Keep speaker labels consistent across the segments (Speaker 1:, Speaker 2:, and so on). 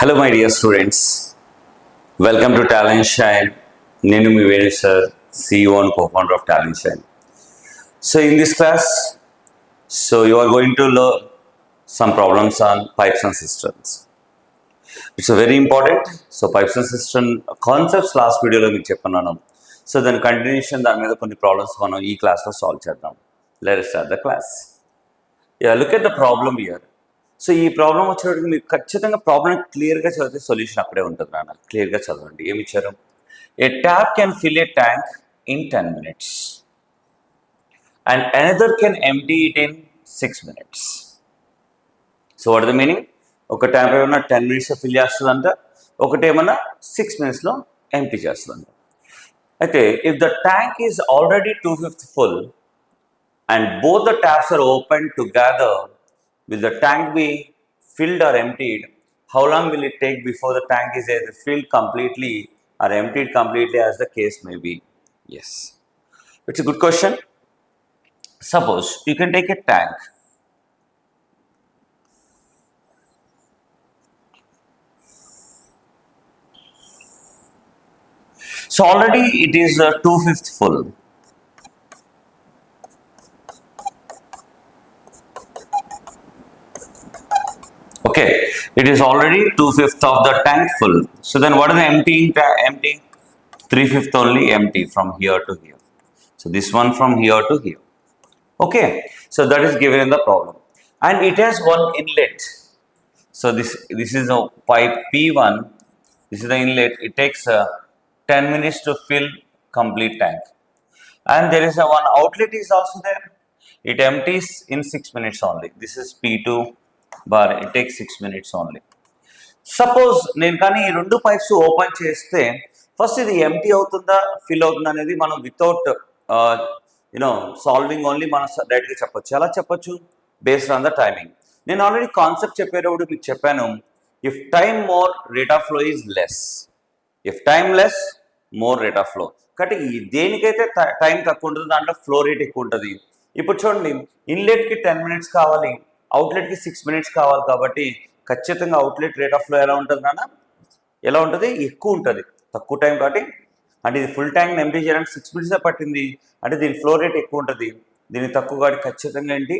Speaker 1: Hello, my dear students. Welcome to Talent Shine. Nenu mi Venu sir, CEO and co-founder of Talent Shine. So, in this class, you are going to learn some problems on pipes and cisterns. It's a very important. So, pipes and cistern concepts last video lo meeku cheppannanu. So, then continuation దాని మీద కొన్ని problems మనం ఈ క్లాస్లో solve చేద్దాం. Let us start the class. Yeah, look at the problem here. So ఈ problem వచ్చేటప్పుడు మీకు ఖచ్చితంగా ప్రాబ్లం క్లియర్గా చదివితే సొల్యూషన్ అక్కడే ఉంటుంది నాన్న. క్లియర్గా చదవండి. ఏమి ఇచ్చారు? A tap can fill a tank in 10 minutes and another can empty it in 6 minutes. So what the meaning? ఒక ట్యాంక్ ఏమన్నా 10 minutes ఫిల్ చేస్తుందంట, ఒకటి ఏమన్నా 6 minutes ఎంప్టీ చేస్తుందంట. అయితే if the tank is already 2/5 full and both the taps are open together, will the tank be filled or emptied? How long will it take before the tank is either filled completely or emptied completely, as the case may be? Yes, it's a good question. Suppose you can take a tank. So already it is 2/5 full. Okay, it is already 2/5 of the tank full. So then what is the empty? 3/5 only empty from here to here. So this one from here to here. Okay, so that is given in the problem. And it has one inlet. So this is a pipe P1. This is the inlet. It takes 10 minutes to fill complete tank. And there is one outlet is also there. It empties in 6 minutes only. This is P2 bar. It takes 6 minutes only. Suppose నేను కానీ ఈ రెండు pipes open చేస్తే first ఇది empty అవుతుందా fill అవుతుందా అనేది మనం వితౌట్ సాల్వింగ్ ఓన్లీ మనం డైరెక్ట్గా చెప్పొచ్చు. ఎలా చెప్పొచ్చు? Based on the timing. నేను ఆల్రెడీ కాన్సెప్ట్ చెప్పేటప్పుడు మీకు చెప్పాను, if time more rate of flow is less, if time less more rate of flow. కాబట్టి దేనికైతే టైం తక్కువ ఉంటుందో దాంట్లో ఫ్లో రేట్ ఎక్కువ ఉంటుంది. ఇప్పుడు చూడండి, ఇన్లెట్కి 10 minutes కావాలి, అవుట్లెట్కి 6 minutes కావాలి. కాబట్టి ఖచ్చితంగా అవుట్లెట్ రేట్ ఆఫ్ ఫ్లో ఎలా ఉంటుంది నాన్న? ఎలా ఉంటుంది? ఎక్కువ ఉంటుంది. తక్కువ టైం కాబట్టి అంటే ఇది ఫుల్ ట్యాంక్ ఎంప్టీ చేయడానికి 6 minutes పట్టింది అంటే దీని ఫ్లో రేట్ ఎక్కువ ఉంటుంది. దీన్ని తక్కువ కాబట్టి ఖచ్చితంగా ఏంటి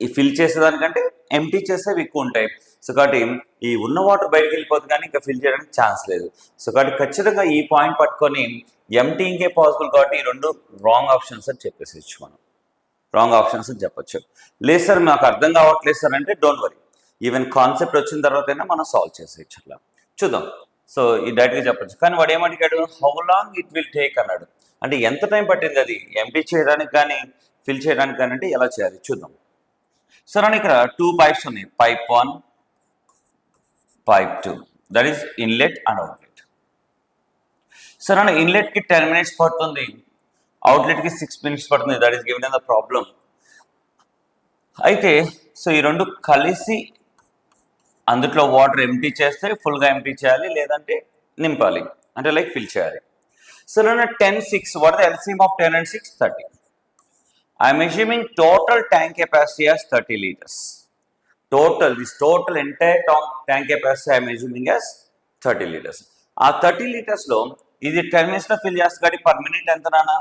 Speaker 1: ఈ ఫిల్ చేసేదానికంటే ఎంప్టీ చేసేవి ఎక్కువ ఉంటాయి. సో కాబట్టి ఈ ఉన్న వాటర్ బయటకు వెళ్ళిపోతుంది కానీ ఇంకా ఫిల్ చేయడానికి ఛాన్స్ లేదు. సో కాబట్టి ఖచ్చితంగా ఈ పాయింట్ పట్టుకొని ఎంప్టీయింగే పాసిబుల్ కాబట్టి ఈ రెండు రాంగ్ ఆప్షన్స్ అని చెప్పేసేయచ్చు. మనం రాంగ్ ఆప్షన్స్ అని చెప్పొచ్చు. లేదు సార్ మాకు అర్థం కావట్లేదు సార్ అంటే డోంట్ వరీ, ఈవెన్ కాన్సెప్ట్ వచ్చిన తర్వాతైనా మనం సాల్వ్ చేసేయచ్చు. అట్లా చూద్దాం. సో ఈ డైరెక్ట్గా చెప్పచ్చు. కానీ వాడు ఏమడిగాడు? How long it will take అన్నాడు. అంటే ఎంత టైం పట్టింది అది ఎంప్టీ చేయడానికి కానీ ఫిల్ చేయడానికి కానీ అంటే ఎలా చేయాలి చూద్దాం. సార్ అని ఇక్కడ 2 pipes ఉన్నాయి, pipe 1, pipe 2, that is inlet and outlet. Sir అని ఇన్లెట్కి 10 minutes పడుతుంది, అవుట్లెట్కి 6 minutes పడుతుంది. That is given in the problem. అయితే సో ఈ రెండు కలిసి అందులో వాటర్ ఎంప్టీ చేస్తే ఫుల్గా ఎంప్టీ చేయాలి, లేదంటే నింపాలి అంటే లైక్ ఫిల్ చేయాలి. సో నేను 10, 6, what the LCM of 10 and 6? 30. I'm assuming total tank capacity as 30 liters. Total entire tank capacity I am assuming as 30 liters. ఆ 30 liters ఇది 10 minutes ఫిల్ చేస్తుంది కాబట్టి పర్ మినిట్ ఎంత నాన్న?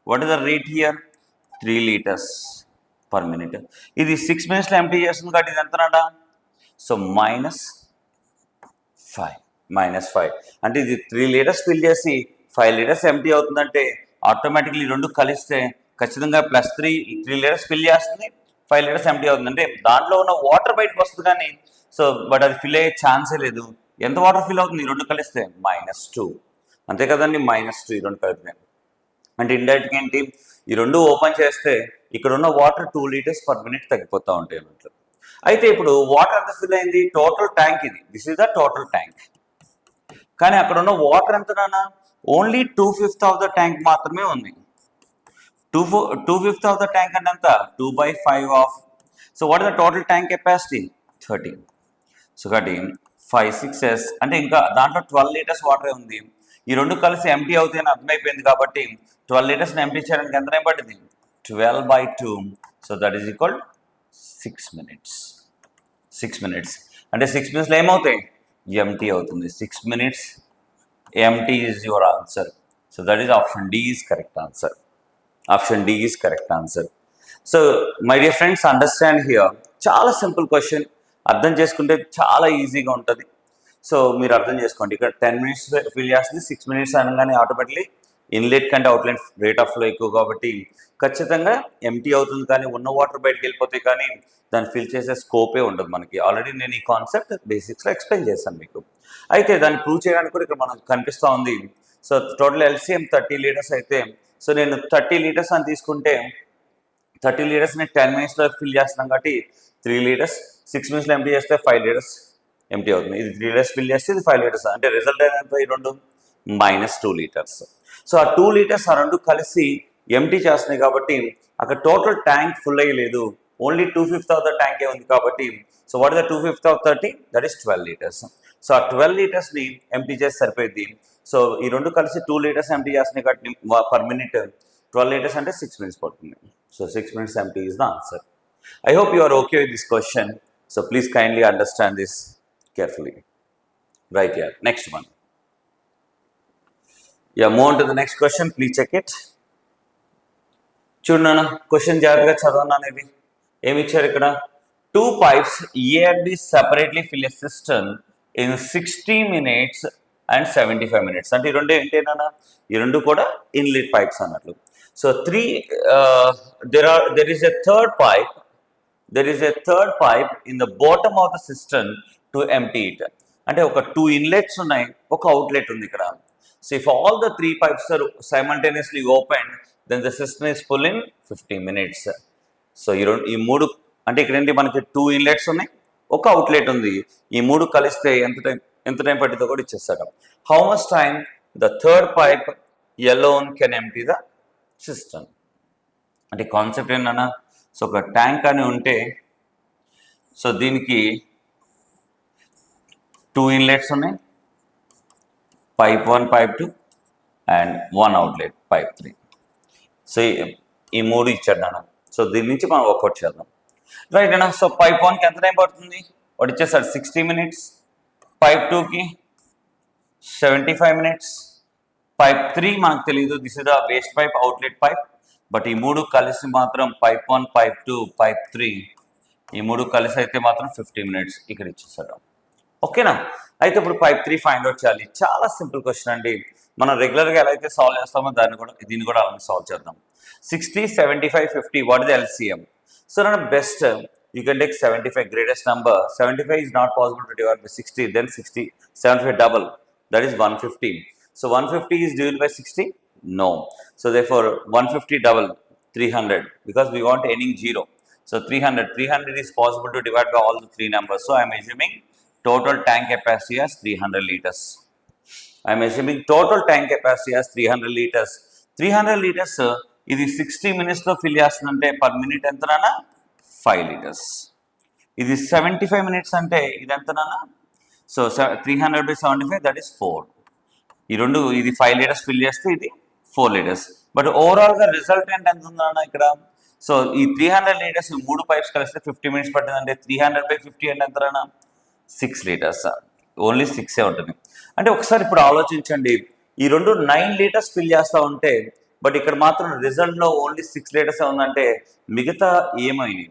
Speaker 1: What is the rate here? 3 liters per minute. ఇది 6 minutes empty చేస్తుంది కాబట్టి ఇది ఎంత నాన్న? సో -5 అంటే ఇది 3 liters ఫిల్ చేసి 5 liters ఎంప్టీ అవుతుందంటే ఆటోమేటిక్లీ రెండు కలిస్తే ఖచ్చితంగా +3 liters ఫిల్ చేస్తుంది, 5 liters ఎంప్టీ అవుతుంది. అంటే దాంట్లో ఉన్న వాటర్ బయటకు వస్తుంది కానీ సో బట్ అది ఫిల్ అయ్యే ఛాన్సే లేదు. ఎంత వాటర్ ఫిల్ అవుతుంది ఈ రెండు కలిస్తే? -2. అంతే కదండి, -2 ఈ రెండు కలిపితే. అంటే ఇండైరెక్ట్గా ఏంటి, ఈ రెండు ఓపెన్ చేస్తే ఇక్కడ ఉన్న వాటర్ 2 liters per minute తగ్గిపోతూ ఉంటాయి అన్నట్లు. అయితే ఇప్పుడు వాటర్ ఎంత ఫిల్ అయింది? టోటల్ ట్యాంక్ ఇది, this is the total tank. కానీ అక్కడ ఉన్న వాటర్ ఎంత నాన్న? ఓన్లీ 2/5 ఆఫ్ ద ట్యాంక్ మాత్రమే ఉంది. 2/5 ఆఫ్ ద ట్యాంక్ అంటే ఎంత? 2/5 of. So what is the total tank capacity? 30. So కాబట్టి 5, 6s అంటే ఇంకా దాంట్లో 12 liters వాటరే ఉంది. ఈ రెండు కలిసి ఎంప్టీ అవుతాయని అర్థమైపోయింది కాబట్టి 12 liters ఎంప్టీ చేయడానికి ఎంత టైం పట్టింది? 12/2. So that is equal 6 minutes. 6 minutes. అంటే 6 minutes ఏమవుతాయి? ఎంటీ అవుతుంది. 6 minutes empty is your answer. So that is option D is correct answer. Option D is correct answer. So my dear friends, understand here, చాలా simple question, అర్థం చేసుకుంటే చాలా ఈజీగా ఉంటుంది. So మీరు అర్థం చేసుకోండి, ఇక్కడ 10 minutes ఫిల్ చేస్తుంది, 6 minutes అనగానే ఆటోమేటిక్లీ ఇన్లెట్ కంటే అవుట్లెట్ రేట్ ఆఫ్ ఫ్లో ఎక్కువ కాబట్టి ఖచ్చితంగా ఎంటీ అవుతుంది, కానీ ఉన్న వాటర్ బయటకు వెళ్ళిపోతే కానీ దాన్ని ఫిల్ చేసే స్కోపే ఉండదు మనకి. ఆల్రెడీ నేను ఈ కాన్సెప్ట్ బేసిక్స్లో ఎక్స్ప్లెయిన్ చేశాను మీకు. అయితే దాన్ని ప్రూవ్ చేయడానికి కూడా ఇక్కడ మనకు కనిపిస్తూ ఉంది. సో టోటల్ ఎల్సిఎం 30 liters అయితే, సో నేను 30 liters అని తీసుకుంటే 30 liters నేను 10 minutesలో ఫిల్ చేస్తున్నాం కాబట్టి 3 liters, 6 minutesలో ఎంటీ చేస్తే 5 liters ఎంటీ అవుతుంది. ఇది 3 liters ఫిల్ చేస్తే ఇది 5 liters, అంటే రిజల్ట్ అయినంత ఈ రెండు -2 liters. సో ఆ 2 liters ఆ రెండు కలిసి ఎంటీ చేస్తున్నాయి కాబట్టి అక్కడ టోటల్ ట్యాంక్ ఫుల్ అయ్యలేదు, ఓన్లీ 2/5 ఆఫ్ ద ట్యాంకే ఉంది కాబట్టి, so what is the 2/5 of 30? That is 12 liters. సో ఆ 12 litersని ఎంటీ చేసి సరిపోయింది. సో ఈ రెండు కలిసి 2 liters ఎంటీ చేస్తున్నాయి కాబట్టి పర్ మినిట్ 12 liters అంటే 6 minutes పడుతుంది. So 6 minutes empty is the answer. I hope you are okay with this question. So please kindly understand this carefully. Right here. Next one. Yeah, move on to the next question. Please check it. చూడన్నా question జాగ్రత్తగా చదవన్నా అనేది ఏమి ఇచ్చారు ఇక్కడ. 2 pipes A and B separately fill a cistern in 60 minutes and 75 minutes. అంటే ఈ రెండు ఏంటేనా, ఈ రెండు కూడా ఇన్లెట్ పైప్స్ అన్నట్లు. So there is a third pipe in the bottom of the cistern to empty it. అంటే ఒక 2 inlets ఉన్నాయి, ఒక అవుట్లెట్ ఉంది ఇక్కడ. So if all the 3 pipes are simultaneously opened, then the cistern is full in 15 minutes. So ఈ మూడు అంటే ఇక్కడ ఏంటి, మనకి 2 inlets ఉన్నాయి, ఒక అవుట్లెట్ ఉంది, ఈ మూడు కలిస్తే ఎంత టైం పట్టిందో కూడా ఇచ్చేస్తాడు. How much time the third pipe alone can empty the system. అంటే కాన్సెప్ట్ ఏంటన్నా, సో ఒక ట్యాంక్ అని ఉంటే, సో దీనికి 2 inlets ఉన్నాయి, pipe 1, pipe 2 and 1 outlet, pipe 3. So ఈ మూడు ఇచ్చాడు నాన్న. సో దీని నుంచి మనం వర్కౌట్ చేద్దాం, రైట్ అన్నా. సో pipe 1కి ఎంత టైం పడుతుంది, వాడు ఇచ్చేసాడు 60 minutes, pipe 2కి 75 minutes, pipe 3 మనకు తెలియదు, this is the waste pipe, outlet pipe. But ఈ మూడు కలిసి మాత్రం pipe 1, pipe 2, pipe 3 ఈ మూడు కలిసి అయితే మాత్రం 50 minutes ఇక్కడ ఇచ్చేసాడు. ఓకేనా. అయితే ఇప్పుడు pipe 3 ఫైండ్ అవుట్ చేయాలి. చాలా సింపుల్ క్వశ్చన్ అండి, మనం రెగ్యులర్గా ఎలా అయితే సాల్వ్ చేస్తామో దీన్ని కూడా అలానే సాల్వ్ చేద్దాం. 60, 75, 50, what is the LCM? So నా best you can take 75, greatest number. 75 is not possible to divide by 60, then 60, 75 double, that is 150. So 150 is divisible by 60? No. So therefore 150 double, 300, because we want ending 0. So 300 is possible to divide by all the 3 numbers. So I am assuming total tank capacity as 300 liters. I am assuming total tank capacity as 300 liters. 300 liters ఇది 60 minutesలో fill చేస్తుందంటే per minute ఎంతనా 5 liters. ఇది 75 minutes అంటే ఇది ఎంతనా, so 300 by 75 that is 4. ఈ రెండు, ఇది 5 liters ఫిల్ చేస్తే ఇది 4 liters. బట్ ఓవరాల్గా రిజల్టెంట్ ఎంత ఉందన్న ఇక్కడ. సో ఈ 300 liters 3 పైప్స్ కలిస్తే 50 minutes పట్టిందంటే 300 by 50 అంటే ఎంతనా 6 liters. ఓన్లీ 6 ఉంటుంది. అంటే ఒకసారి ఇప్పుడు ఆలోచించండి, ఈ రెండు 9 liters ఫిల్ చేస్తూ ఉంటే, బట్ ఇక్కడ మాత్రం రిజల్ట్లో ఓన్లీ 6 liters ఉందంటే మిగతా ఏమైంది,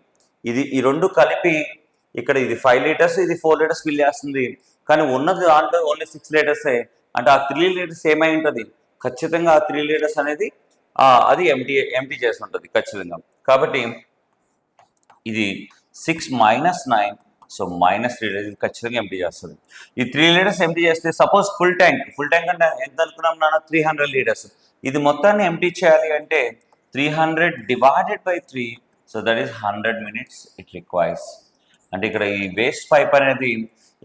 Speaker 1: ఈ రెండు కలిపి ఇక్కడ ఇది 5 liters, ఇది 4 liters ఫిల్ చేస్తుంది, కానీ ఉన్నది దాంట్లో ఓన్లీ 6 liters. అంటే ఆ 3 liters ఏమై ఉంటుంది, ఖచ్చితంగా ఆ 3 liters అనేది అది ఎంటీ చేసి ఉంటుంది ఖచ్చితంగా. కాబట్టి ఇది 6 - 9, సో -3 liters ఖచ్చితంగా ఎంటీ చేస్తుంది. ఈ 3 liters ఎంటీ చేస్తే, సపోజ్ ఫుల్ ట్యాంక్ అంటే ఎంత అనుకున్నాం నాన్న, 300 liters. ఇది మొత్తాన్ని ఎంటీ చేయాలి అంటే 300 divided by 3, so that is 100 minutes it requires. అంటే ఇక్కడ ఈ వేస్ట్ పైప్ అనేది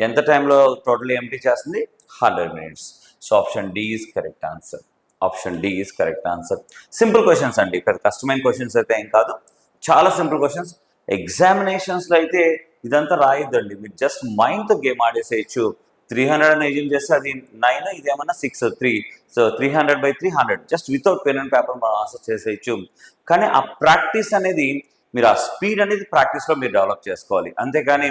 Speaker 1: ఎంత టైంలో టోటల్ ఎంటీ చేస్తుంది, 100 minutes. So option D is correct answer. Option D is correct answer. Simple questions అండి, ఇక్కడ కష్టమైన క్వశ్చన్స్ అయితే ఏం కాదు, చాలా సింపుల్ క్వశ్చన్స్. ఎగ్జామినేషన్స్లో అయితే ఇదంతా రాయొద్దండి, మీరు జస్ట్ మైండ్తో గేమ్ ఆడేసేయచ్చు. 300 అని ఏం చేస్తే అది 9, ఇదేమన్నా 6, 3. So 300 by 300 just without pen and paper మనం ఆన్సర్ చేసేయచ్చు. కానీ ఆ ప్రాక్టీస్ అనేది మీరు ఆ స్పీడ్ అనేది ప్రాక్టీస్లో మీరు డెవలప్ చేసుకోవాలి. అంతేకాని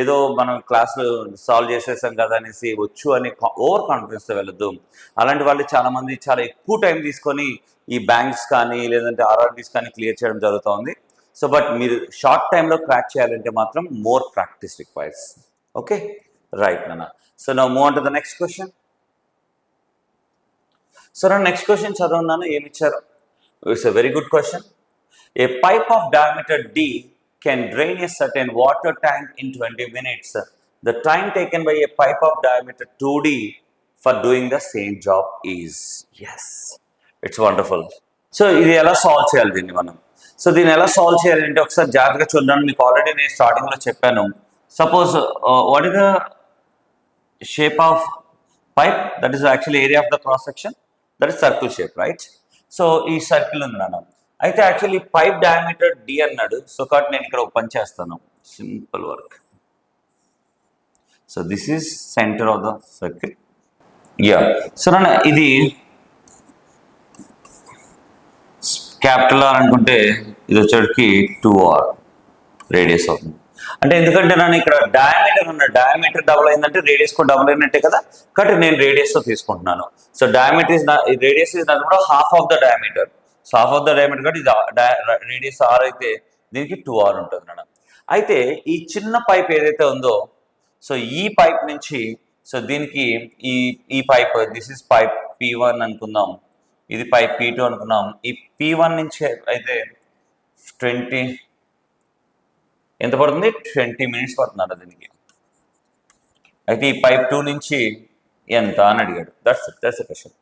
Speaker 1: ఏదో మనం క్లాసులు సాల్వ్ చేసేసాం కదా అనేసి వచ్చు అని ఓవర్ కాన్ఫిడెన్స్తో వెళ్ళొద్దు. అలాంటి వాళ్ళు చాలామంది చాలా ఎక్కువ టైం తీసుకొని ఈ బ్యాంక్స్ కానీ లేదంటే ఆర్ఆర్బీస్ కానీ క్లియర్ చేయడం జరుగుతుంది. సో బట్ మీరు షార్ట్ టైంలో క్రాక్ చేయాలంటే మాత్రం more practice requires. Okay, right నాన్న. So now move on to the next question. So నా నెక్స్ట్ క్వశ్చన్ చదవన్నాను, ఏమి ఇచ్చారు? It's a very good question. A pipe of diameter D can drain a certain water tank in 20 minutes. The time taken by a pipe of diameter 2D for doing the same job is. Yes, it's wonderful. So ఇది ఎలా solve చేయాలి దీన్ని మనం? So దీన్ని ఎలా solve చేయాలంటే ఒకసారి జాగ్రత్తగా చూద్దాం. మీకు ఆల్రెడీ నేను స్టార్టింగ్లో చెప్పాను. Suppose what is the shape of pipe? That is actually area of the cross section, that is circle shape, right? So ఈ సర్కిల్ ఉంది నాన్న. అయితే యాక్చువల్లీ పైప్ డయామీటర్ D అన్నాడు. సో కాబట్టి నేను ఇక్కడ ఒక పని చేస్తాను, simple work. So this is centre of the circle. Yeah, so నాన్న ఇది క్యాపిటల్ R అనుకుంటే ఇది వచ్చేటికి 2R రేడియస్ అవుతుంది. అంటే ఎందుకంటే నన్ను ఇక్కడ డయామీటర్ ఉన్న డయామీటర్ డబుల్ అయిందంటే రేడియస్ కూడా డబుల్ అయినట్టే కదా, కాబట్టి నేను రేడియస్తో తీసుకుంటున్నాను. So diameter is radius is కూడా half of the diameter. So half of the diameter కాబట్టి ఇది రేడియస్ R అయితే దీనికి 2R ఉంటుంది నాన్న. అయితే ఈ చిన్న పైప్ ఏదైతే ఉందో, సో ఈ పైప్ నుంచి సో దీనికి ఈ pipe, this is pipe P1 అనుకుందాం, ఇది పైప్ P2 అనుకున్నాం. ఈ P1 నుంచి అయితే 20 ఎంత పడుతుంది? 20 minutes పడుతుంది దీనికి. అయితే ఈ పైప్ 2 నుంచి ఎంత అని అడిగాడు. దట్స్ క్వశ్చన్,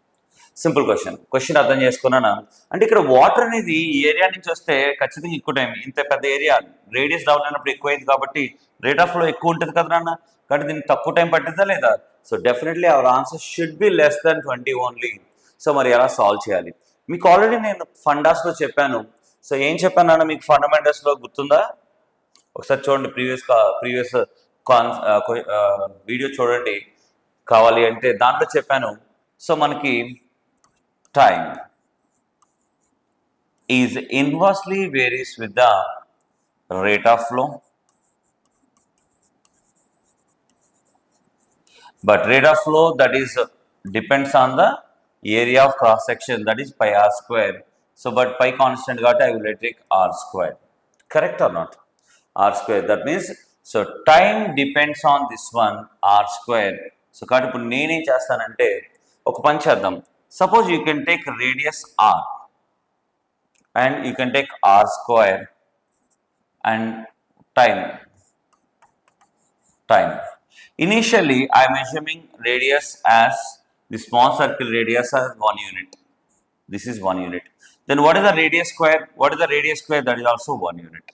Speaker 1: సింపుల్ క్వశ్చన్ అర్థం చేసుకున్నానా? అంటే ఇక్కడ వాటర్ అనేది ఈ ఏరియా నుంచి వస్తే ఖచ్చితంగా ఎక్కువ టైం, ఇంత పెద్ద ఏరియా రేడియస్ డౌన్ అయినప్పుడు ఎక్కువైంది కాబట్టి రేట్ ఆఫ్ ఫ్లో ఎక్కువ ఉంటుంది కదా నాన్న, కాబట్టి దీనికి తక్కువ టైం పట్టిందా లేదా? So definitely our answer should be less than 20 only. So మరి ఎలా సాల్వ్ చేయాలి? మీకు ఆల్రెడీ నేను ఫండాస్లో చెప్పాను. సో ఏం చెప్పాను నాన్న మీకు ఫండమెంటల్స్లో గుర్తుందా? ఒకసారి చూడండి, ప్రీవియస్ వీడియో చూడండి కావాలి అంటే. దాంట్లో చెప్పాను, సో మనకి time is inversely varies with the rate of flow, but rate of flow that is depends on the area of cross section, that is pi r square. So but pi constant got I will take r square. Correct or not? R square, that means so time depends on this one r square. So కాబట్టి ఇప్పుడు నేనేం చేస్తానంటే ఒక పని చేద్దాం. Suppose you can take radius r and you can take r square and time. Initially, I am assuming radius as the small circle radius as 1 unit. This is 1 unit. Then what is the radius square? What is the radius square? That is also 1 unit.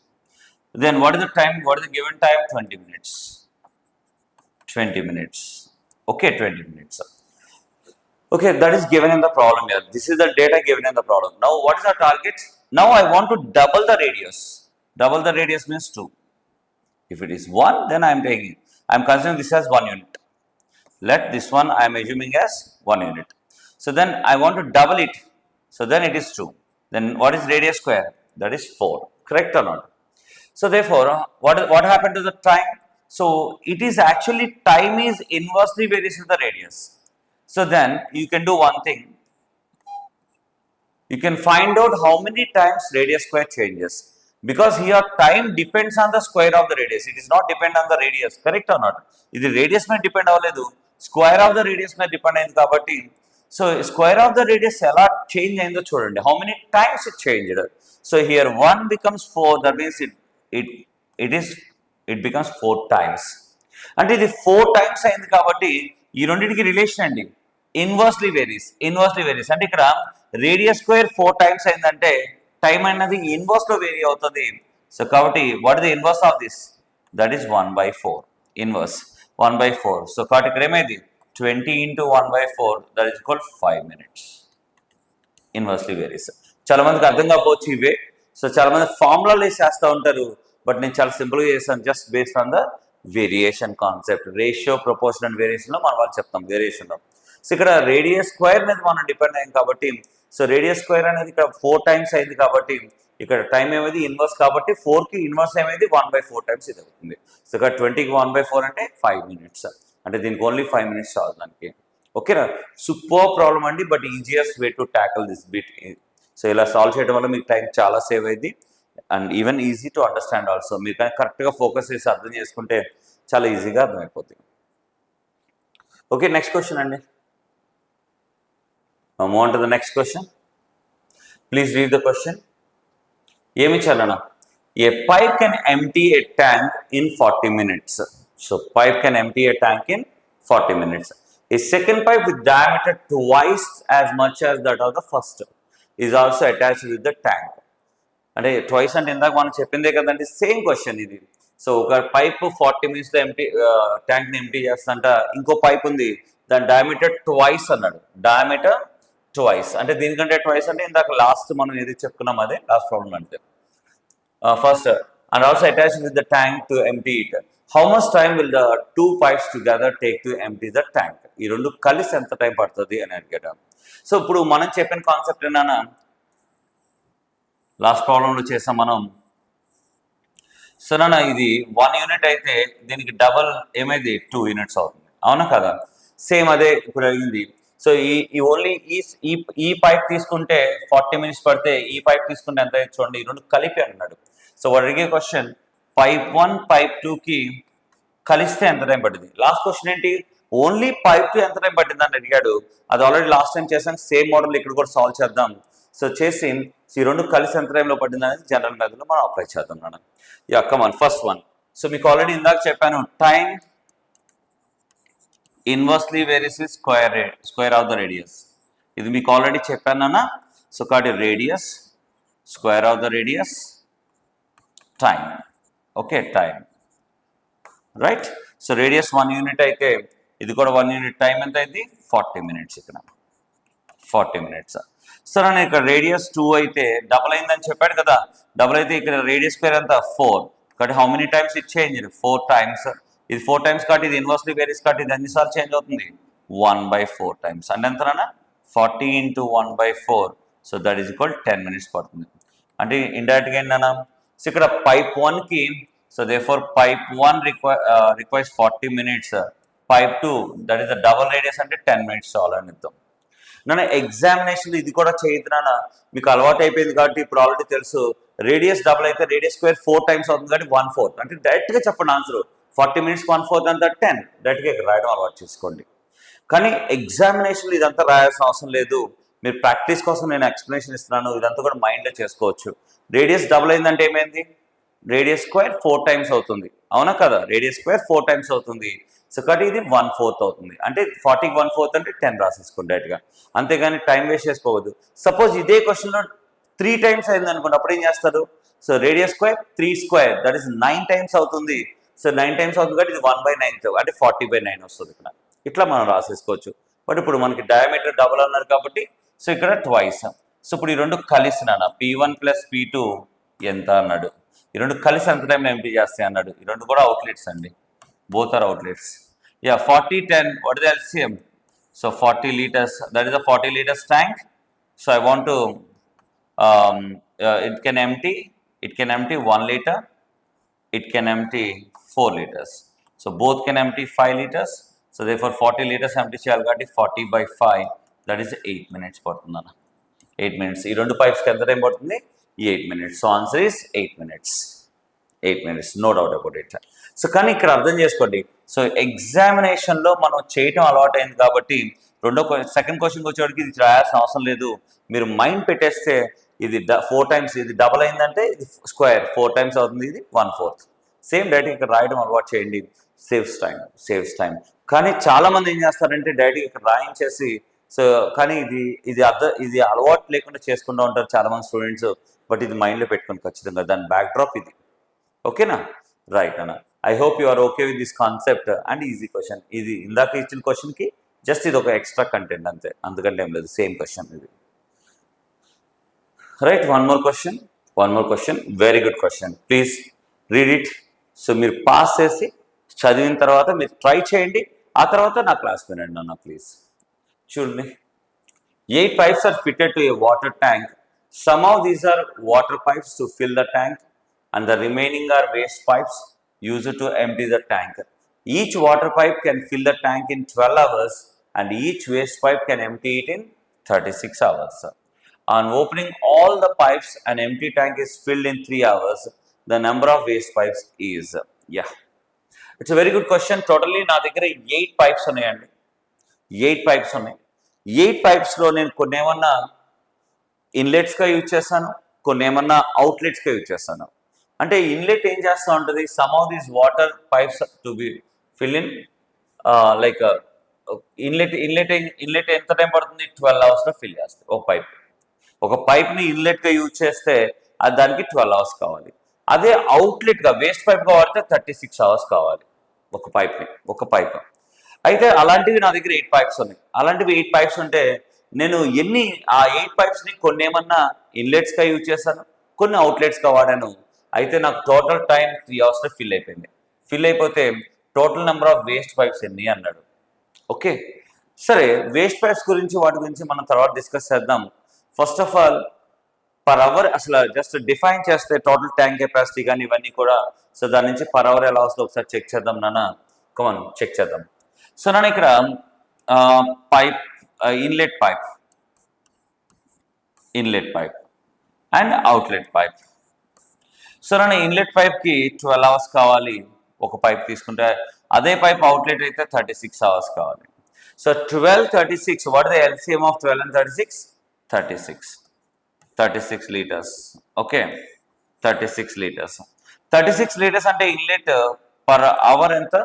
Speaker 1: Then what is the time? What is the given time? 20 minutes. 20 minutes. Okay, 20 minutes. Okay, that is given in the problem here. This is the data given in the problem. Now, what is the target? Now, I want to double the radius. Double the radius means 2. If it is 1, then I am taking. I am considering this as 1 unit. Let this one I am assuming as 1 unit. So then I want to double it. So then it is 2. Then what is radius square? That is 4. Correct or not? So therefore, what happened to the time? So it is actually time is inversely varies with the radius. So then you can do one thing. You can find out how many times radius square changes. Because here time depends on the square of the radius. It is not depend on the radius. Correct or not? This radius may depend avaledu. Square of the radius may depend ayindi kabatti. So square of the radius ela change ayindho chudandi. How many times it changed? So here 1 becomes 4. That means it becomes 4 times. అంటే ఇది 4 times అయింది కాబట్టి ఈ రెండింటికి relation అండి inversely varies. అంటే ఇక్కడ radius square 4 times అయిందంటే టైం అన్నది ఇన్వర్స్ లో వేరీ అవుతుంది. సో కాబట్టి what is the inverse of this? That is 1/4. Inverse 1/4. So కాబట్టి ఇక్కడ ఏమైంది 20 into 1/4 that is equal 5 minutes. Inversely varies. చాలా మందికి అర్థం కాకపోవచ్చు ఇవే. సో చాలా మంది ఫార్ములాలు చేస్తూ ఉంటారు, బట్ నేను చాలా సింపుల్గా చేస్తాను. Just based on the variation concept, ratio proportional వేరియేషన్లో మనం వాళ్ళు చెప్తాం వేరియేషన్లో. సో ఇక్కడ రేడియస్ స్క్వేర్ మీద మనం డిపెండ్ అయ్యాం కాబట్టి సో రేడియస్ స్క్వేర్ అనేది ఇక్కడ 4 టైమ్స్ అయింది కాబట్టి ఇక్కడ టైం ఏమైంది ఇన్వర్స్ కాబట్టి 4కి ఇన్వర్స్ ఏమైంది 1/4 టైమ్స్ ఇది అవుతుంది. సో ఇక్కడ 20కి 1/4 అంటే 5 minutes. అంటే దీనికి ఓన్లీ 5 minutes చాలు దానికి. ఓకేనా, సూపర్ ప్రాబ్లం అండి, but easiest way to ట్యాకల్ this bit. So ఇలా సాల్వ్ చేయడం వల్ల మీకు టైం చాలా సేవ్ అయింది and even easy to understand also. మీరు కానీ కరెక్ట్గా ఫోకస్ చేసి అర్థం చేసుకుంటే చాలా ఈజీగా అర్థమైపోతుంది. ఓకే, నెక్స్ట్ క్వశ్చన్ అండి. Move on to the next question. Please read the question. ఏమి ఇచ్చారన్నా? A pipe can empty a tank in 40 minutes. So pipe can empty a tank in 40 minutes. A second pipe with diameter twice as much as that of the first is also attached with the tank. అంటే twice అంటే ఇందాక మనం చెప్పిందే కదండి, same question ఇది. So ఒక pipe 40 minutes ట్యాంక్ని empty చేస్తంట, ఇంకో pipe ఉంది దాని డయామీటర్ ట్వైస్ అన్నాడు. డయామీటర్ ట్వైస్ అంటే దీనికంటే ట్వైస్ అంటే ఇందాక లాస్ట్ మనం ఏది చెప్పుకున్నాం అదే లాస్ట్ ప్రాబ్లం అంటే. First and also attach with the tank to empty it. How much time will the 2 pipes together take to empty the tank? ఈ రెండు కలిసి ఎంత టైం పడుతుంది అని అడిగాడు. సో ఇప్పుడు మనం చెప్పిన కాన్సెప్ట్ ఏనా, లాస్ట్ ప్రాబ్లంలో చేసాం మనం. సో నాన్న ఇది 1 unit అయితే దీనికి డబల్ ఏమైంది 2 units అవుతుంది, అవునా కదా? సేమ్ అదే ఇప్పుడు అయింది. సో ఈ ఓన్లీ ఈ పైప్ తీసుకుంటే 40 minutes పడితే ఈ పైప్ తీసుకుంటే ఎంత అయితే చూడండి, ఈ రెండు కలిపి అన్నాడు. సో వాడు అడిగే క్వశ్చన్ పైప్ 1 పైప్ 2కి కలిస్తే ఎంత టైం పట్టింది. లాస్ట్ క్వశ్చన్ ఏంటి, ఓన్లీ పైప్ 2 ఎంత టైం పట్టింది అని అడిగాడు. అది ఆల్రెడీ లాస్ట్ టైం చేసాం, సేమ్ మోడల్ ఇక్కడ కూడా సాల్వ్ చేద్దాం. సో చేసి ఈ రెండు కలిసి ఎంత టైంలో పట్టింది అనేది జనరల్ మెథడ్లో మనం అప్లై చేద్దాం నాన్న. కమాన్ ఫస్ట్ వన్. సో మీకు ఆల్రెడీ ఇందాక చెప్పాను, time inversely various with square of the radius. ఇది మీకు ఆల్రెడీ చెప్పాను అన్న. సో కాబట్టి radius square of the radius time. Okay, time right. So radius 1 unit అయితే ఇది కూడా 1 unit. టైం ఎంత అయింది 40 minutes. ఇక్కడ 40 minutes. సో నేను ఇక్కడ రేడియస్ 2 అయితే డబల్ అయిందని చెప్పాడు కదా, డబల్ అయితే ఇక్కడ రేడియస్ స్క్వేర్ ఎంత 4 కాబట్టి how many times it change 4 times. ఇది 4 times కాబట్టి ఇది ఇన్వర్స్లీ వేరియస్ కాబట్టి ఇది ఎన్నిసార్లు చేంజ్ అవుతుంది 1/4 times. అంటే ఎంతనా 40 into 1/4. So that is equal 10 minutes పడుతుంది. అంటే ఇండైరెక్ట్గా ఏంటన్నా, సో ఇక్కడ పైప్ 1కి so therefore pipe 1 requires 40 minutes. Pipe 2 that is the double radius అంటే 10 minutes చాలు అని ఇద్దాం. నన్ను ఎగ్జామినేషన్ ఇది కూడా చేయదునా, మీకు అలవాటు అయిపోయింది కాబట్టి ఇప్పుడు ఆల్రెడీ తెలుసు. రేడియస్ డబుల్ అయితే రేడియస్ స్క్వేర్ 4 times అవుతుంది కాబట్టి 1/4. అంటే డైరెక్ట్గా చెప్పండి ఆన్సర్ 40 minutes 1/4 అంతా 10. డైరెక్ట్గా ఇక్కడ రాయడం అలవాటు చేసుకోండి. కానీ ఎగ్జామినేషన్లో ఇదంతా రాయాల్సిన అవసరం లేదు, మీరు ప్రాక్టీస్ కోసం నేను ఎక్స్ప్లెనేషన్ ఇస్తున్నాను, ఇదంతా కూడా మైండ్లో చేసుకోవచ్చు. రేడియస్ డబుల్ అయిందంటే ఏమైంది, రేడియస్ స్క్వేర్ 4 times అవుతుంది, అవునా కదా? రేడియస్ స్క్వేర్ 4 times అవుతుంది. సో కాబట్టి ఇది 1/4 అవుతుంది. అంటే 40కి 1/4 అంటే 10 రాసేసుకోండి డైరెక్ట్గా, అంతేగాని టైం వేస్ట్ చేసుకోవద్దు. సపోజ్ ఇదే క్వశ్చన్లో 3 times అయింది అనుకోండి, అప్పుడు ఏం చేస్తారు? So radius square 3 square that is 9 times అవుతుంది. సో 9 times అవుతుంది కాబట్టి ఇది 1/9 అంటే 40/9 వస్తుంది ఇక్కడ. ఇట్లా మనం రాసేసుకోవచ్చు. బట్ ఇప్పుడు మనకి డయామీటర్ డబుల్ అన్నారు కాబట్టి సో ఇక్కడ ట్వైస్. సో ఇప్పుడు ఈ రెండు కలిసినా P1 + P2 ఎంత అన్నాడు, ఈ రెండు కలిసి ఎంత టైంలో ఎంటీ చేస్తాయి అన్నాడు. ఈ రెండు కూడా అవుట్లెట్స్ అండి, both are outlets. 40 10 what is the LCM? So 40 liters, that is a 40 liters tank. So I want to it can empty 1 liter, it can empty 4 liters. So both can empty 5 liters. So therefore 40 liters empty చేయాలి కాబట్టి 40/5 that is 8 minutes పడుతుంది. 8 minutes. ఈ రెండు పైప్స్కి ఎంత time పడుతుంది 8 minutes. So answer is 8 minutes. 8 minutes, no doubt about it. So కానీ ఇక్కడ అర్థం చేసుకోండి, సో ఎగ్జామినేషన్లో మనం చేయటం అలవాటు అయింది కాబట్టి సెకండ్ క్వశ్చన్కి వచ్చేవాడికి ఇది రాయాల్సిన అవసరం లేదు. మీరు మైండ్ పెట్టేస్తే ఇది 4 times, ఇది డబల్ అయిందంటే ఇది స్క్వేర్ 4 times అవుతుంది, ఇది 1/4. సేమ్ డైరెక్ట్గా ఇక్కడ రాయడం అలవాటు చేయండి, సేవ్స్ టైం. కానీ చాలామంది ఏం చేస్తారంటే డైరెక్ట్గా ఇక్కడ రాయించేసి సో కానీ ఇది అలవాటు లేకుండా చేసుకుంటూ ఉంటారు చాలామంది స్టూడెంట్స్. బట్ ఇది మైండ్లో పెట్టుకోండి ఖచ్చితంగా, దాని బ్యాక్ డ్రాప్ ఇది. ఓకేనా, రైట్ అన్న. I hope you are okay with this concept and easy question. ఇది ఇందాక ఇచ్చిన క్వశ్చన్కి జస్ట్ ఇది ఒక ఎక్స్ట్రా కంటెంట్ అంతే, అందుకంటే ఏం లేదు, సేమ్ క్వశ్చన్ ఇది. Right, one more question, very good question, please read it. So మీరు పాస్ చేసి చదివిన తర్వాత మీరు ట్రై చేయండి, ఆ తర్వాత నా క్లాస్ వినండి అన్న ప్లీజ్. చూడండి, 8 pipes are fitted to a water tank. Some of these are water pipes to fill the tank and the remaining are waste pipes used to empty the tank. Each water pipe can fill the tank in 12 hours and each waste pipe can empty it in 36 hours. On opening all the pipes, an empty tank is filled in 3 hours. The number of waste pipes is, yeah. It's a very good question. Totally నా దగ్గర 8 pipes ఉన్నాయండి. 8 pipes ఉన్నాయి. 8 pipesలో నేను కొన్ని ఏమన్నా ఇన్లెట్స్గా use చేస్తాను, కొన్ని ఏమన్నా అవుట్లెట్స్గా యూజ్ చేస్తాను. అంటే ఇన్లెట్ ఏం చేస్తూ ఉంటుంది, some of these water pipes to be fill in like inlet ఎంత టైం పడుతుంది, 12 అవర్స్లో ఫిల్ చేస్తుంది ఒక పైప్ని ఇన్లెట్గా యూజ్ చేస్తే అది దానికి 12 అవర్స్ కావాలి. అదే అవుట్లెట్గా వేస్ట్ పైప్గా వాడితే 36 అవర్స్ కావాలి ఒక పైప్. అయితే అలాంటివి నా దగ్గర 8 పైప్స్ ఉన్నాయి. అలాంటివి 8 పైప్స్ ఉంటే నేను ఆ 8 పైప్స్ని కొన్ని ఏమన్నా ఇన్లెట్స్గా యూజ్ చేశాను, కొన్ని అవుట్లెట్స్గా వాడాను. అయితే నాకు టోటల్ టైం 3 అవర్స్లో ఫిల్ అయిపోయింది. ఫిల్ అయిపోతే total number of waste pipes ఎన్ని అన్నాడు. ఓకే, సరే, వేస్ట్ పైప్స్ గురించి వాటి గురించి మనం తర్వాత డిస్కస్ చేద్దాం. First of all per hour అసలు జస్ట్ డిఫైన్ చేస్తే టోటల్ ట్యాంక్ కెపాసిటీ కానీ ఇవన్నీ కూడా, సో దాని నుంచి పర్ అవర్ ఎలా వస్తుందో ఒకసారి చెక్ చేద్దాం నాన్న. కమాన్ చెక్ చేద్దాం. సో నేను ఇక్కడ pipe inlet pipe and outlet pipe. So నేను ఇన్లెట్ పైప్కి 12 అవర్స్ కావాలి ఒక పైప్ తీసుకుంటే, అదే పైప్ అవుట్లెట్ అయితే 36 అవర్స్ కావాలి. So 12, 36, what the LCM of 12 and 36? 36 litres. Okay, 36 litres. 36 litres అంటే ఇన్లెట్ పర్ అవర్ ఎంత?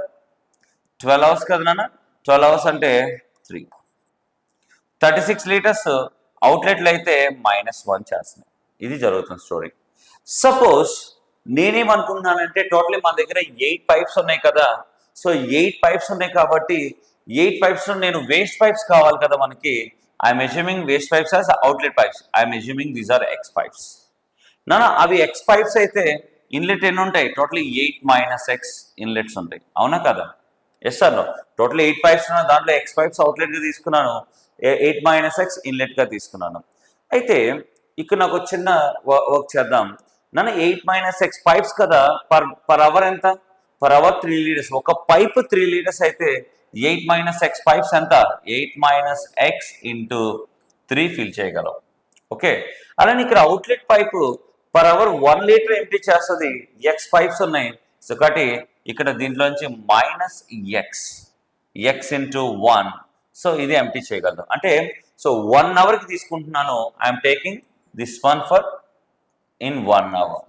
Speaker 1: 12 అవర్స్ కదా నాన్న. 12 అవర్స్ అంటే 3. 36 లీటర్స్ అవుట్లెట్లు అయితే -1 చేస్తున్నాయి. ఇది జరుగుతుంది స్టోరీ. సపోజ్ నేనేమనుకుంటున్నానంటే టోటలీ మన దగ్గర 8 పైప్స్ ఉన్నాయి కదా. సో 8 పైప్స్ ఉన్నాయి కాబట్టి 8 పైప్స్లో నేను వేస్ట్ పైప్స్ కావాలి కదా మనకి. I'm assuming waste pipes as outlet pipes. I'm assuming these are X pipes. నాన్న అవి ఎక్స్ పైప్స్ అయితే ఇన్లెట్ ఎన్ని ఉంటాయి? టోటలీ 8 - x ఇన్లెట్స్ ఉంటాయి, అవునా కదా? Yes sir. టోటల్ 8 పైప్స్ ఉన్న దాంట్లో ఎక్స్ పైప్స్ అవుట్లెట్గా తీసుకున్నాను, 8 - x ఇన్లెట్గా తీసుకున్నాను. అయితే ఇక్కడ నాకు చిన్న వర్క్ చేద్దాం. నన్ను 8 - x పైప్స్ కదా, పర్ అవర్ ఎంత? Per hour 3 litres. ఒక పైప్ 3 లీటర్స్ అయితే 8 - x పైప్స్ ఎంత? 8 - x ఇంటూ 3 ఫిల్ చేయగలం. ఓకే, అలానే ఇక్కడ outlet pipe per hour 1 litre empty చేస్తుంది. ఎక్స్ పైప్స్ ఉన్నాయి, సో కాబట్టి ఇక్కడ దీంట్లోంచి -x ఇంటూ 1, సో ఇది ఎంటీ చేయగలదు. అంటే సో 1 అవర్కి తీసుకుంటున్నాను. I'm taking this one for in 1 hour.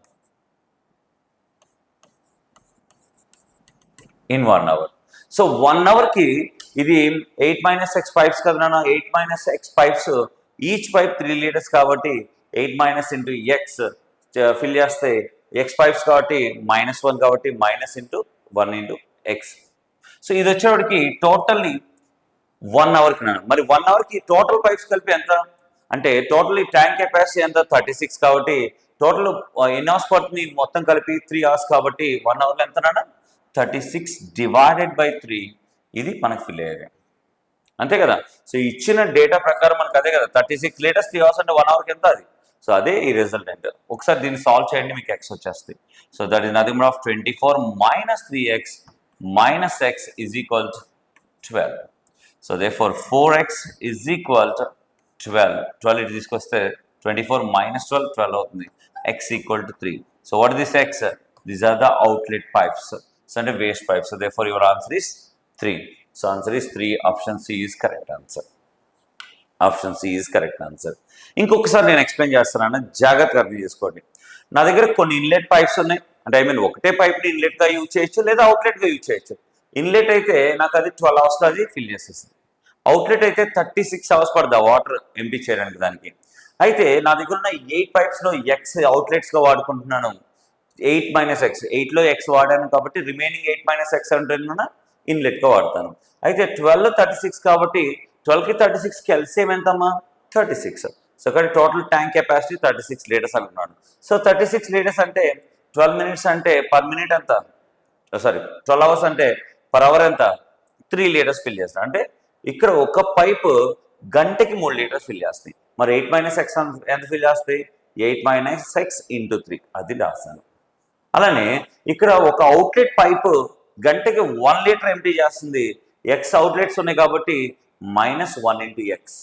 Speaker 1: So 1 అవర్కి ఇది 8 - x పైప్స్ కదా నాన్న. 8 - x pipes, each pipe 3 litres కాబట్టి 8 - ఇంటూ x ఫిల్ చేస్తే ఎక్స్ పైప్స్ కాబట్టి -1 కాబట్టి -1 ఇంటూ x. సో ఇది వచ్చేవాడికి టోటల్లీ 1 అవర్కి నాన్న. మరి 1 అవర్కి టోటల్ పైప్స్ కలిపి ఎంత అంటే టోటల్ ట్యాంక్ కెపాసిటీ ఎంత? 36 కాబట్టి టోటల్ ఎన్ని అవర్స్ పడుతుంది మొత్తం కలిపి? 3 అవర్స్ కాబట్టి 1 అవర్లో ఎంత నాన్న? 36 డివైడెడ్ బై 3, ఇది మనకు ఫిల్ అయ్యేది, అంతే కదా. సో ఇచ్చిన డేటా ప్రకారం మనకు అదే కదా, 36 లీటర్స్ 3 అవర్స్ అంటే 1 అవర్కి ఎంత అది? సో అదే ఈ రిజల్టెంట్. ఒకసారి దీన్ని సాల్వ్ చేయండి, మీకు x వచ్చేస్తుంది. So that is nothing but 24 - 3x - x is equal to 12. So therefore 4x is equal to 12 ఇటు తీసుకొస్తే 24 - 12 అవుతుంది. x equal to 3. So what is this x? These are the outlet pipes, so అంటే waste pipes. So therefore your answer is 3. So answer is 3. Option C is correct answer. ఇంకొకసారి నేను explain చేస్తాను, జాగ్రత్తగా అర్థం చేసుకోండి. నా దగ్గర కొన్ని ఇన్లెట్ పైప్స్ ఉన్నాయి. అంటే ఒకటే పైప్ని ఇన్లెట్గా యూజ్ చేయొచ్చు లేదా అవుట్లెట్గా యూజ్ చేయొచ్చు. ఇన్లెట్ అయితే నాకు అది 12 అవర్స్లో అది ఫిల్ చేసేస్తుంది. అవుట్లెట్ అయితే 36 అవర్స్ పడుతుంది వాటర్ ఎంటీ చేయడానికి దానికి. అయితే నా దగ్గర ఉన్న 8 పైప్స్లో ఎక్స్ అవుట్లెట్స్గా వాడుకుంటున్నాను. 8 - x, 8లో x వాడాను కాబట్టి రిమైనింగ్ 8 - x అంటే ఇన్లెట్గా వాడతాను. అయితే 12, 36 కాబట్టి 12కి 36కి ఎల్సిఎం ఎంతమ్మా? 36. సో కాబట్టి టోటల్ ట్యాంక్ కెపాసిటీ 36 లీటర్స్ అనుకున్నాను. సో 36 లీటర్స్ అంటే 12 మినిట్స్ అంటే పర్ మినిట్ ఎంత? 12 అవర్స్ అంటే పర్ అవర్ ఎంత? 3 లీటర్స్ ఫిల్ చేస్తాను. అంటే ఇక్కడ ఒక పైప్ గంటకి 3 లీటర్ ఫిల్ చేస్తాయి. మరి 8 మైనస్ ఎక్స్ ఎంత ఫిల్ చేస్తాయి? 8 మైనస్ ఎక్స్ ఇంటూ 3 అది రాస్తాను. అలానే ఇక్కడ ఒక అవుట్లెట్ పైపు గంటకి 1 లీటర్ ఎంటీ చేస్తుంది. ఎక్స్ అవుట్లెట్స్ ఉన్నాయి కాబట్టి -1 ఇంటూ ఎక్స్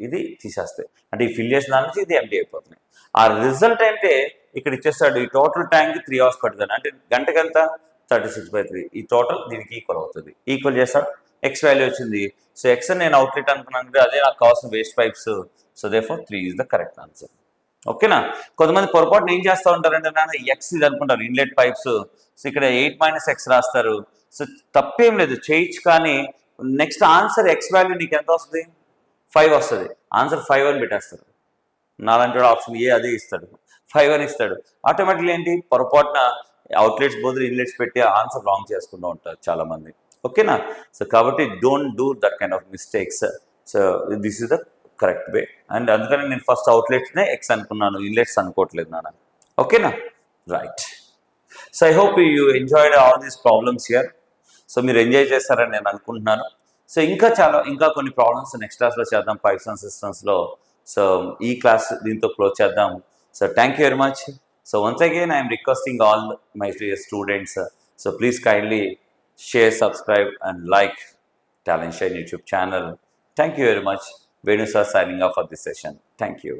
Speaker 1: ఇది తీసేస్తాయి. అంటే ఈ ఫిల్ చేసిన దాని నుంచి ఇది ఎంటీ అయిపోతుంది. ఆ రిజల్ట్ అంటే ఇక్కడ ఇచ్చేస్తాడు. ఈ టోటల్ ట్యాంక్ 3 అవర్స్ పడుతుంది. అంటే గంటకి ఎంత 36/3. ఈ టోటల్ దీనికి ఈక్వల్ అవుతుంది. ఈక్వల్ చేస్తాడు. ఎక్స్ వాల్యూ వచ్చింది. సో ఎక్స్ నేను అవుట్లెట్ అనుకున్నాను, అదే నాకు కావాల్సిన waste pipes. So therefore 3 is the correct answer. ఓకేనా? కొంతమంది పొరపాటున ఏం చేస్తూ ఉంటారంటే నాన్న ఎక్స్ ఇది అనుకుంటారు ఇన్లెట్ పైప్స్. సో ఇక్కడ 8 మైనస్ ఎక్స్ రాస్తారు. సో తప్పేం లేదు, చేయొచ్చు. కానీ నెక్స్ట్ ఆన్సర్ ఎక్స్ వాల్యూ నీకు ఎంత వస్తుంది? 5 వస్తుంది. ఆన్సర్ 5 అని పెట్టేస్తారు. నాలంటి ఆప్షన్ ఏ అదే ఇస్తాడు, 5 అని ఇస్తాడు. ఆటోమేటిక్లీ ఏంటి, పొరపాటున అవుట్లెట్స్ బదులు ఇన్లెట్స్ పెట్టి ఆన్సర్ రాంగ్ చేసుకుంటూ ఉంటారు చాలామంది. ఓకేనా? సో కాబట్టి don't do that kind of mistakes. So this is the correct way. And అందుకని నేను ఫస్ట్ అవుట్లెట్స్నే ఎక్స్ అనుకున్నాను, ఇన్లెట్స్ అనుకోవట్లేదు నాన్న. ఓకేనా? Right. So I hope you enjoyed all these problems here. So మీరు ఎంజాయ్ చేస్తారని నేను అనుకుంటున్నాను. సో ఇంకా కొన్ని ప్రాబ్లమ్స్ నెక్స్ట్ క్లాస్లో చేద్దాం, పైప్స్ అండ్ సిస్టమ్స్లో. సో ఈ క్లాస్ దీంతో క్లోజ్ చేద్దాం. So thank you very much. So once again I'm requesting all my students, so please kindly share, subscribe and like Talent Shine YouTube channel. Thank you very much. Venu sir signing off for this session. Thank you.